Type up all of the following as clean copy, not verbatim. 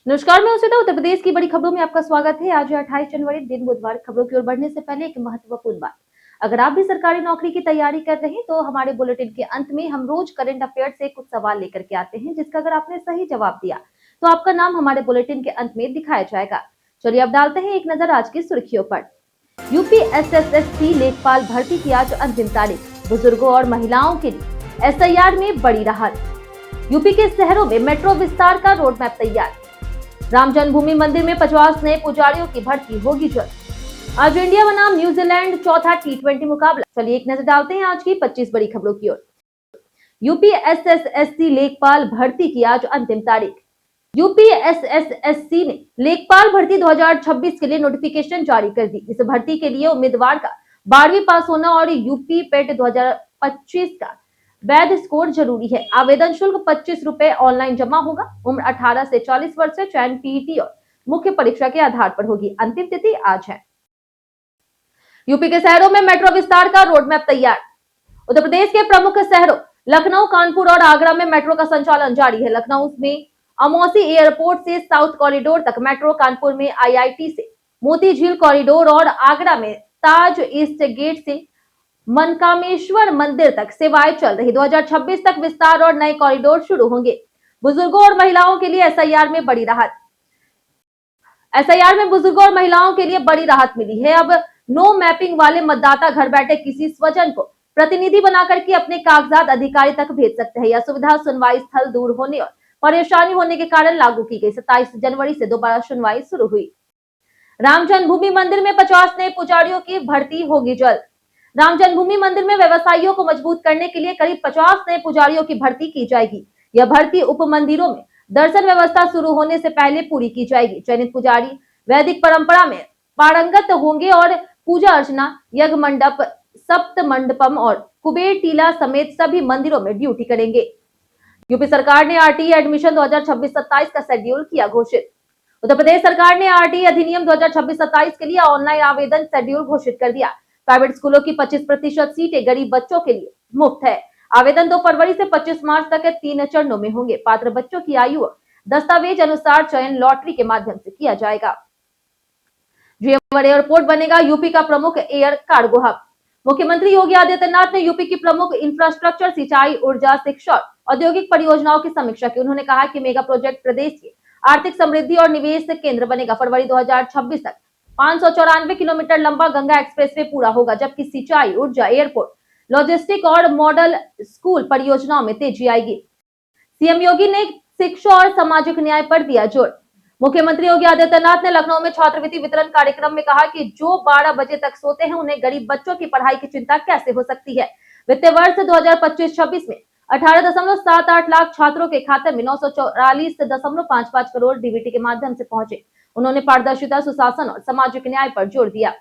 नमस्कार, मैं उषिता। उत्तर प्रदेश की बड़ी खबरों में आपका स्वागत है। आज 28 जनवरी दिन बुधवार। खबरों की ओर बढ़ने से पहले एक महत्वपूर्ण बात। अगर आप भी सरकारी नौकरी की तैयारी कर रहे हैं तो हमारे बुलेटिन के अंत में हम रोज करंट अफेयर से कुछ सवाल लेकर के आते हैं, जिसका अगर आपने सही जवाब दिया तो आपका नाम हमारे बुलेटिन के अंत में दिखाया जाएगा। चलिए अब डालते हैं एक नजर आज की सुर्खियों पर। यूपीएसएससी लेखपाल भर्ती की आज अंतिम तारीख। बुजुर्गों और महिलाओं के लिए एसआईआर में बड़ी राहत। यूपी के शहरों में मेट्रो विस्तार का रोड मैप तैयार। राम जन्मभूमि मंदिर में 50 नए पुजारियों की भर्ती होगी जल्द। आज इंडिया बनाम न्यूजीलैंड चौथा T20 मुकाबला। चलिए एक नजर डालते हैं आज की 25 बड़ी खबरों की ओर। यूपीएसएससी लेखपाल भर्ती की आज अंतिम तारीख। यूपीएसएससी ने लेखपाल भर्ती 2026 के लिए नोटिफिकेशन जारी कर दी। इस भर्ती के लिए उम्मीदवार का 12वीं पास होना और यूपी पेट 2025 का वैध स्कोर जरूरी है। आवेदन शुल्क 25 रुपए ऑनलाइन जमा होगा। उम्र 18 से 40 वर्ष है। चयन पीईटी और मुख्य परीक्षा के आधार पर होगी। अंतिम तिथि आज है। यूपी के शहरों में मेट्रो विस्तार का रोड मैप तैयार। उत्तर प्रदेश के प्रमुख शहरों लखनऊ, कानपुर और आगरा में मेट्रो का संचालन जारी है। लखनऊ में अमौसी एयरपोर्ट से साउथ कॉरिडोर तक मेट्रो, कानपुर में आईआईटी से मोती झील कॉरिडोर और आगरा में ताज ईस्ट गेट से मनकामेश्वर मंदिर तक सेवाएं चल रही। 2026 तक विस्तार और नए कॉरिडोर शुरू होंगे। बुजुर्गों और महिलाओं के लिए एसआईआर में बड़ी राहत। एसआईआर में बुजुर्गों और महिलाओं के लिए बड़ी राहत मिली है। अब नो मैपिंग वाले मतदाता घर बैठे किसी स्वजन को प्रतिनिधि बनाकर के अपने कागजात अधिकारी तक भेज सकते हैं। यह सुविधा सुनवाई स्थल दूर होने और परेशानी होने के कारण लागू की गई। 27 जनवरी से दोबारा सुनवाई शुरू हुई। राम जन्मभूमि मंदिर में 50 नए पुजारियों की भर्ती होगी जल्द। राम जन्मभूमि मंदिर में व्यवसायियों को मजबूत करने के लिए करीब 50 नए पुजारियों की भर्ती की जाएगी। यह भर्ती उप मंदिरों में दर्शन व्यवस्था शुरू होने से पहले पूरी की जाएगी। चयनित पुजारी वैदिक परंपरा में पारंगत होंगे और पूजा अर्चना, यज्ञ मंडप, सप्त मंडपम और कुबेर टीला समेत सभी मंदिरों में ड्यूटी करेंगे। यूपी सरकार ने आरटीई एडमिशन 2026-27 का शेड्यूल किया घोषित। उत्तर प्रदेश सरकार ने आरटीई अधिनियम 2026-27 के लिए ऑनलाइन आवेदन शेड्यूल घोषित कर दिया। प्राइवेट स्कूलों की 25% सीटें गरीब बच्चों के लिए मुफ्त है। आवेदन 2 फरवरी से 25 मार्च तक 3 चरणों में होंगे। पात्र बच्चों की आयु दस्तावेज अनुसार चयन लॉटरी के माध्यम से किया जाएगा। जीएमआर एयरपोर्ट बनेगा यूपी का प्रमुख एयर कार्गो हब। मुख्यमंत्री योगी आदित्यनाथ ने यूपी की प्रमुख इंफ्रास्ट्रक्चर, सिंचाई, ऊर्जा, शिक्षा और औद्योगिक परियोजनाओं की समीक्षा की। उन्होंने कहा कि मेगा प्रोजेक्ट प्रदेश की आर्थिक समृद्धि और निवेश केंद्र बनेगा। फरवरी 2026 तक 594 किलोमीटर लंबा गंगा एक्सप्रेसवे पूरा होगा, जबकि सिंचाई, ऊर्जा, एयरपोर्ट, लॉजिस्टिक और मॉडल स्कूल परियोजनाओं में तेजी आएगी। सीएम योगी ने शिक्षा और सामाजिक न्याय पर दिया जोर। मुख्यमंत्री योगी आदित्यनाथ ने लखनऊ में छात्रवृत्ति वितरण कार्यक्रम में कहा कि जो 12 बजे तक सोते हैं उन्हें गरीब बच्चों की पढ़ाई की चिंता कैसे हो सकती है। वित्तीय वर्ष 2025-26 में 18.78 लाख छात्रों के खाते में 944.55 करोड़ डीबीटी के माध्यम से पहुंचे। उन्होंने पारदर्शिता, सुशासन और सामाजिक न्याय पर जोर दिया।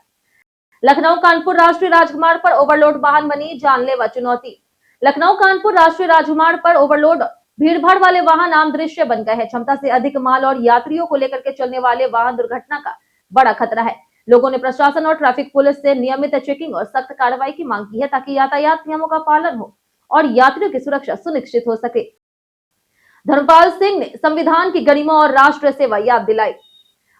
लखनऊ कानपुर राष्ट्रीय राजमार्ग पर ओवरलोड वाहन बनी जानलेवा चुनौती। लखनऊ कानपुर राष्ट्रीय राजमार्ग पर ओवरलोड भीड़भाड़ वाले वाहन आम दृश्य बन गए हैं। क्षमता से अधिक माल और यात्रियों को लेकर के चलने वाले वाहन दुर्घटना का बड़ा खतरा है। लोगों ने प्रशासन और ट्रैफिक पुलिस से नियमित चेकिंग और सख्त कार्रवाई की मांग की है, ताकि यातायात नियमों का पालन हो और यात्रियों की सुरक्षा सुनिश्चित हो सके। धर्मपाल सिंह ने संविधान की गरिमा और राष्ट्र सेवा याद दिलाई।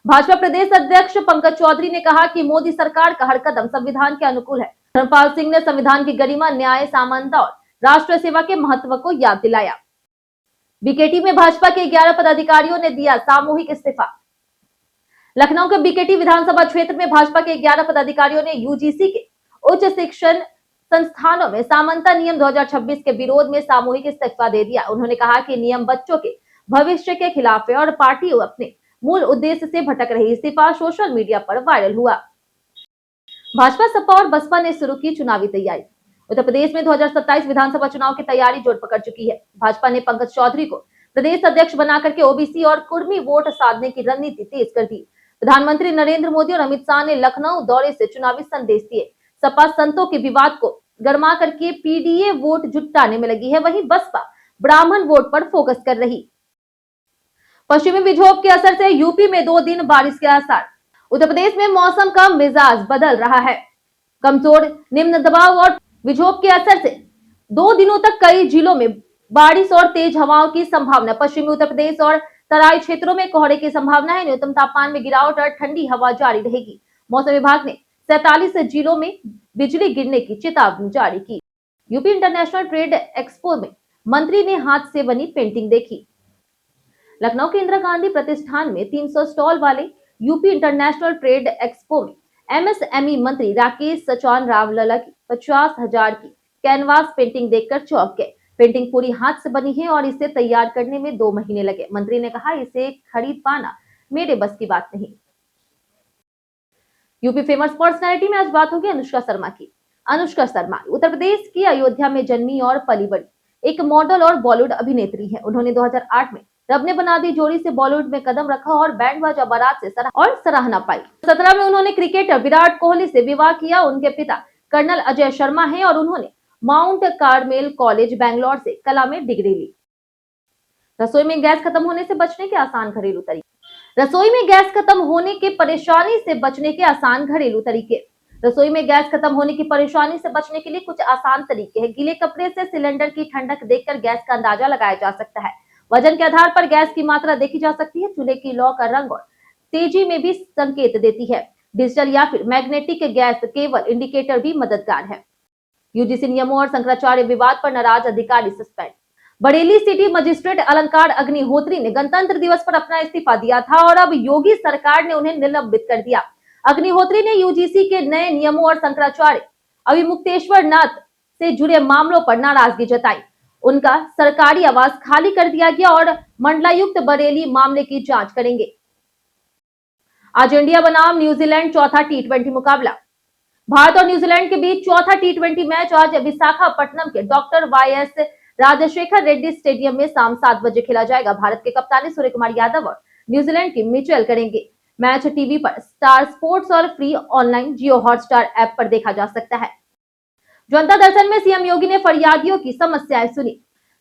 भाजपा प्रदेश अध्यक्ष पंकज चौधरी ने कहा कि मोदी सरकार का हर कदम संविधान के अनुकूल है। धर्मपाल सिंह ने संविधान की गरिमा, न्याय, समानता और राष्ट्र सेवा के महत्व को याद दिलाया। बीकेटी में भाजपा के 11 पदाधिकारियों ने दिया सामूहिक इस्तीफा। लखनऊ के बीकेटी विधानसभा क्षेत्र में भाजपा के 11 पदाधिकारियों ने यूजीसी के उच्च शिक्षण संस्थानों में सामंता नियम 2026 के विरोध में सामूहिक इस्तीफा दे दिया। उन्होंने कहा कि नियम बच्चों के भविष्य के खिलाफ है और पार्टी अपने मूल उद्देश्य से भटक रही। इस्तीफा सोशल मीडिया पर वायरल हुआ। भाजपा, सपा और बसपा ने शुरू की चुनावी तैयारी। उत्तर प्रदेश में 2027 विधानसभा चुनाव की तैयारी जोर पकड़ चुकी है। भाजपा ने पंकज चौधरी को प्रदेश अध्यक्ष बनाकर के ओबीसी और कुर्मी वोट साधने की रणनीति तेज कर दी। प्रधानमंत्री नरेंद्र मोदी और अमित शाह ने लखनऊ दौरे से चुनावी संदेश दिए। सपा संतों के विवाद को गरमा करके पीडीए वोट जुटाने में लगी है, वहीं बसपा ब्राह्मण वोट पर फोकस कर रही। पश्चिमी विक्षोभ के असर से यूपी में 2 दिन बारिश के आसार। उत्तर प्रदेश में मौसम का मिजाज बदल रहा है। कमजोर निम्न दबाव और विक्षोभ के असर से 2 दिनों तक कई जिलों में बारिश और तेज हवाओं की संभावना। पश्चिमी उत्तर प्रदेश और तराई क्षेत्रों में कोहरे की संभावना है। न्यूनतम तापमान में गिरावट और ठंडी हवा जारी रहेगी। मौसम विभाग ने 47 जिलों में बिजली गिरने की चेतावनी जारी की। यूपी इंटरनेशनल ट्रेड एक्सपो में मंत्री ने हाथ से बनी पेंटिंग देखी। लखनऊ के इंदिरा गांधी प्रतिष्ठान में 300 स्टॉल वाले यूपी इंटरनेशनल ट्रेड एक्सपो में एमएसएमई मंत्री राकेश सचान रावलला की 50,000 की कैनवास पेंटिंग देखकर चौंक गए। पेंटिंग पूरी हाथ से बनी है और इसे तैयार करने में 2 महीने लगे। मंत्री ने कहा, इसे खरीद पाना मेरे बस की बात नहीं। यूपी फेमस पर्सनैलिटी में आज बात होगी अनुष्का शर्मा की। अनुष्का शर्मा उत्तर प्रदेश की अयोध्या में जन्मी और पली बड़ी एक मॉडल और बॉलीवुड अभिनेत्री है। उन्होंने 2008 में रब ने बना दी जोड़ी से बॉलीवुड में कदम रखा और बैंड बाजा बारात से सराहना पाई। 17 में उन्होंने क्रिकेटर विराट कोहली से विवाह किया। उनके पिता कर्नल अजय शर्मा हैं और उन्होंने माउंट कार्मेल कॉलेज बैंगलोर से कला में डिग्री ली। रसोई में गैस खत्म होने से बचने के आसान घरेलू तरीके। रसोई में गैस खत्म होने के परेशानी से बचने के आसान घरेलू तरीके। रसोई में गैस खत्म होने की परेशानी से बचने के लिए कुछ आसान तरीके हैं। गीले कपड़े से सिलेंडर की ठंडक देखकर गैस का अंदाजा लगाया जा सकता है। वजन के आधार पर गैस की मात्रा देखी जा सकती है। चूल्हे की लौ का रंग और तेजी में भी संकेत देती है। डिजिटल या फिर मैग्नेटिक गैस केबल इंडिकेटर भी मददगार है। यूजीसी नियमों और शंकराचार्य विवाद पर नाराज अधिकारी सस्पेंड। बरेली सिटी मजिस्ट्रेट अलंकार अग्निहोत्री ने गणतंत्र दिवस पर अपना इस्तीफा दिया था और अब योगी सरकार ने उन्हें निलंबित कर दिया। अग्निहोत्री ने यूजीसी के नए नियमों और शंकराचार्य अविमुक्तेश्वर नाथ से जुड़े मामलों पर नाराजगी जताई। उनका सरकारी आवास खाली कर दिया गया और मंडलायुक्त बरेली मामले की जांच करेंगे। आज इंडिया बनाम न्यूजीलैंड चौथा टी20 मुकाबला। भारत और न्यूजीलैंड के बीच चौथा टी20 मैच आज विशाखापट्टनम के doctor YS Rajasekhara Reddy stadium में शाम 7 बजे खेला जाएगा। भारत के कप्तान सूर्य कुमार यादव और न्यूजीलैंड की मिचेल करेंगे। मैच टीवी पर स्टार स्पोर्ट्स और फ्री ऑनलाइन जियो हॉटस्टार ऐप पर देखा जा सकता है। जनता दर्शन में सीएम योगी ने फरियादियों की समस्याएं सुनी।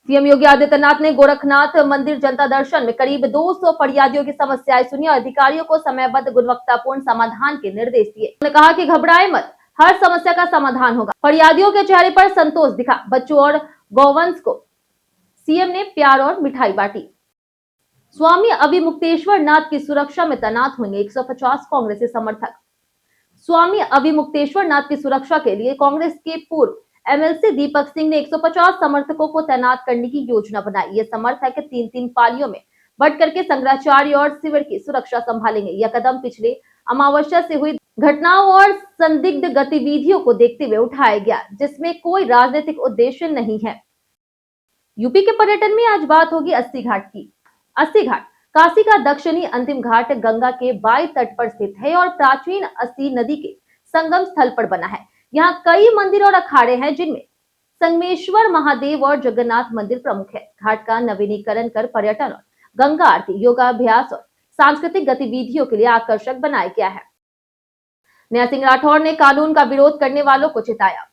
सीएम योगी आदित्यनाथ ने गोरखनाथ मंदिर जनता दर्शन में करीब 200 फरियादियों की समस्याएं सुनी और अधिकारियों को समयबद्ध गुणवत्तापूर्ण समाधान के निर्देश दिए। उन्होंने कहा कि घबराए मत, हर समस्या का समाधान होगा। फरियादियों के चेहरे पर संतोष दिखा। बच्चों और गौवंश को सीएम ने प्यार और मिठाई बांटी। स्वामी अविमुक्तेश्वर नाथ की सुरक्षा में तैनात होंगे 150 कांग्रेसी समर्थक। स्वामी अविमुक्तेश्वर नाथ की सुरक्षा के लिए कांग्रेस के पूर्व एमएलसी दीपक सिंह ने 150 समर्थकों को तैनात करने की योजना बनाई। ये समर्थक 3-3 पालियों में बंट करके शंकराचार्य और शिविर की सुरक्षा संभालेंगे। यह कदम पिछले अमावस्या से हुई घटनाओं और संदिग्ध गतिविधियों को देखते हुए उठाया गया, जिसमें कोई राजनीतिक उद्देश्य नहीं है। यूपी के पर्यटन में आज बात होगी अस्सी घाट की। अस्सी घाट काशी का दक्षिणी अंतिम घाट गंगा के बाएं तट पर स्थित है और प्राचीन अस्सी नदी के संगम स्थल पर बना है। यहाँ कई मंदिर और अखाड़े हैं, जिनमें संगमेश्वर महादेव और जगन्नाथ मंदिर प्रमुख है। घाट का नवीनीकरण कर पर्यटन और गंगा आरती, योगाभ्यास और सांस्कृतिक गतिविधियों के लिए आकर्षक बनाया गया है। नेहा सिंह राठौर ने कानून का विरोध करने वालों को चिताया।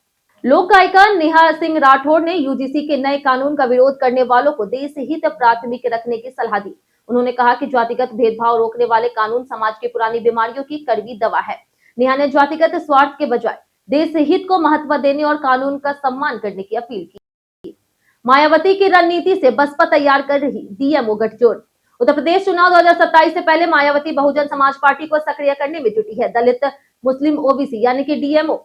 लोक गायिका नेहा सिंह राठौर ने यूजीसी के नए कानून का विरोध करने वालों को देश हित प्राथमिक रखने की सलाह दी। उन्होंने कहा कि जातिगत भेदभाव रोकने वाले कानून समाज की पुरानी बीमारियों की कड़वी दवा है। नेहा ने जातिगत स्वार्थ के बजाय देश हित को महत्व देने और कानून का सम्मान करने की अपील की। मायावती की रणनीति से बसपा तैयार कर रही डीएमओ गठजोड़। उत्तर प्रदेश चुनाव 2027 से पहले मायावती बहुजन समाज पार्टी को सक्रिय करने में जुटी है। दलित मुस्लिम ओबीसी यानी कि डीएमओ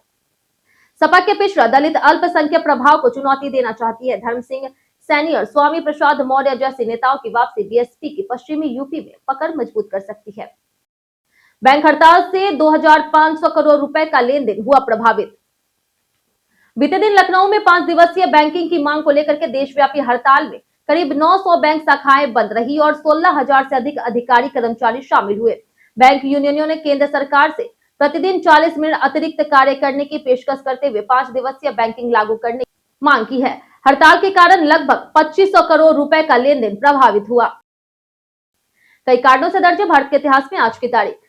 सपा के पिछड़ा दलित अल्पसंख्यक प्रभाव को चुनौती देना चाहती है। धर्म सिंह सैनी और स्वामी प्रसाद मौर्य जैसे नेताओं की वापसी बीएसपी की पश्चिमी यूपी में पकड़ मजबूत कर सकती है। बैंक हड़ताल से 2500 करोड़ रुपए का लेन देन हुआ प्रभावित। बीते दिन लखनऊ में 5 दिवसीय बैंकिंग की मांग को लेकर के देशव्यापी हड़ताल में करीब 900 बैंक शाखाएं बंद रही और 16,000 से अधिक अधिकारी कर्मचारी शामिल हुए। बैंक यूनियनों ने केंद्र सरकार से प्रतिदिन 40 मिनट अतिरिक्त कार्य करने की पेशकश करते हुए 5 दिवसीय बैंकिंग लागू करने की मांग की है। हड़ताल के कारण लगभग 2500 करोड़ रुपए का लेन देन प्रभावित हुआ। कई कारणों से दर्ज भारत के इतिहास में आज की तारीख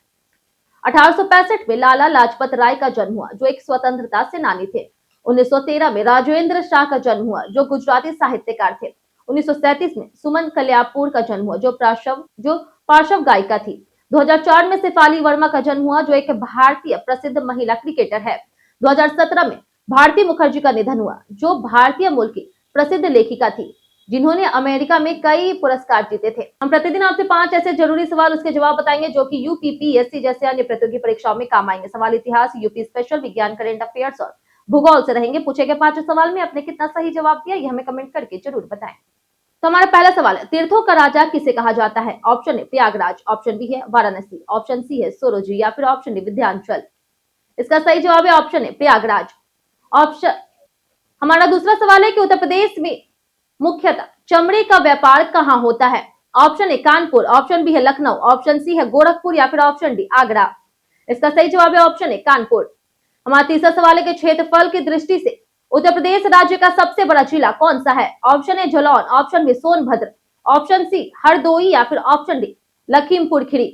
1865 में लाला लाजपत राय का जन्म हुआ, जो एक स्वतंत्रता सेनानी थे। 1913 में राजेंद्र शाह का जन्म हुआ, जो गुजराती साहित्यकार थे। 1937 में सुमन कल्याणपुर का जन्म हुआ, जो पार्श्व गायिका थी। 2004 में शेफाली वर्मा का जन्म हुआ, जो एक भारतीय प्रसिद्ध महिला क्रिकेटर है। 2017 में भारती मुखर्जी का निधन हुआ, जो भारतीय मूल की प्रसिद्ध लेखिका थी। जिन्होंने अमेरिका में कई पुरस्कार जीते थे। हम प्रतिदिन आपसे 5 ऐसे जरूरी सवाल उसके जवाब बताएंगे जो कि यूपीपीएससी जैसे अन्य प्रतियोगी परीक्षाओं में काम आएंगे। सवाल इतिहास, यूपी स्पेशल, विज्ञान, करंट अफेयर्स और भूगोल से रहेंगे। पूछे गए 5 सवाल में आपने कितना सही जवाब दिया ये हमें कमेंट करके जरूर बताएं। तो हमारा पहला सवाल है, तीर्थों का राजा किसे कहा जाता है? Option A Prayagraj, option B है वाराणसी, ऑप्शन सी है सोरोजी या फिर ऑप्शन डी विंध्याचल। इसका सही जवाब है ऑप्शन ए प्रयागराज। ऑप्शन हमारा दूसरा सवाल है कि उत्तर प्रदेश में मुख्यतः चमड़े का व्यापार कहाँ होता है? Option A Kanpur, option B है लखनऊ, ऑप्शन सी है गोरखपुर या फिर ऑप्शन डी आगरा। इसका सही जवाब है ऑप्शन ए कानपुर। हमारा तीसरा सवाल है कि क्षेत्रफल की दृष्टि से उत्तर प्रदेश राज्य का सबसे बड़ा जिला कौन सा है? Option A Jalaun, option B Sonbhadra, option C Hardoi या फिर ऑप्शन डी लखीमपुर खीरी।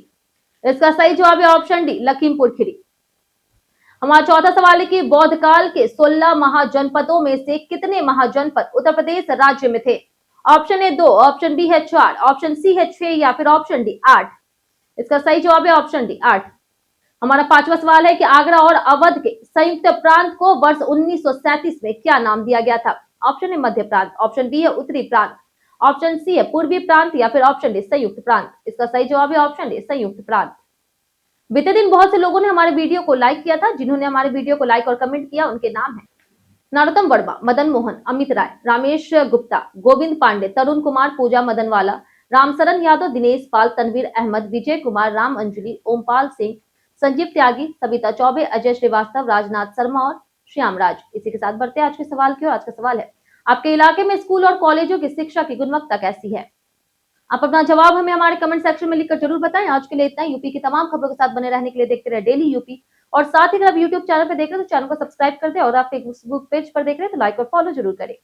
इसका सही जवाब है ऑप्शन डी लखीमपुर खीरी। हमारा चौथा सवाल है कि बौद्ध काल के 16 महाजनपदों में से कितने महाजनपद उत्तर प्रदेश राज्य में थे? ऑप्शन ए 2, ऑप्शन बी है 4, ऑप्शन सी है 6 या फिर ऑप्शन डी 8। इसका सही जवाब है ऑप्शन डी 8। हमारा पांचवा सवाल है कि आगरा और अवध के संयुक्त प्रांत को वर्ष 1937 में क्या नाम दिया गया था? ऑप्शन ए मध्य प्रांत, ऑप्शन बी है उत्तरी प्रांत, ऑप्शन सी है पूर्वी प्रांत या फिर ऑप्शन डी संयुक्त प्रांत। इसका सही जवाब है ऑप्शन डी संयुक्त प्रांत। बीते दिन बहुत से लोगों ने हमारे वीडियो को लाइक किया था। जिन्होंने हमारे वीडियो को लाइक और कमेंट किया उनके नाम है नरोत्तम वर्मा, मदन मोहन, अमित राय, रामेश गुप्ता, गोविंद पांडे, तरुण कुमार, पूजा मदनवाला, रामसरन यादव, दिनेश पाल, तनवीर अहमद, विजय कुमार, राम अंजलि, ओमपाल सिंह, संजीव त्यागी, सविता चौबे, अजय श्रीवास्तव, राजनाथ शर्मा और श्याम राज। इसी के साथ बढ़ते हैं आज के सवाल की ओर। आज का सवाल है, आपके इलाके में स्कूल और कॉलेजों की शिक्षा की गुणवत्ता कैसी है? आप अपना जवाब हमें हमारे कमेंट सेक्शन में लिखकर जरूर बताएं। आज के लिए इतना ही। यूपी की तमाम खबरों के साथ बने रहने के लिए देखते रहे डेली यूपी। और साथ ही अगर आप यूट्यूब चैनल पर देख रहे हैं तो चैनल को सब्सक्राइब कर दे और आप फेसबुक पेज पर देख रहे हैं तो लाइक और फॉलो जरूर करें।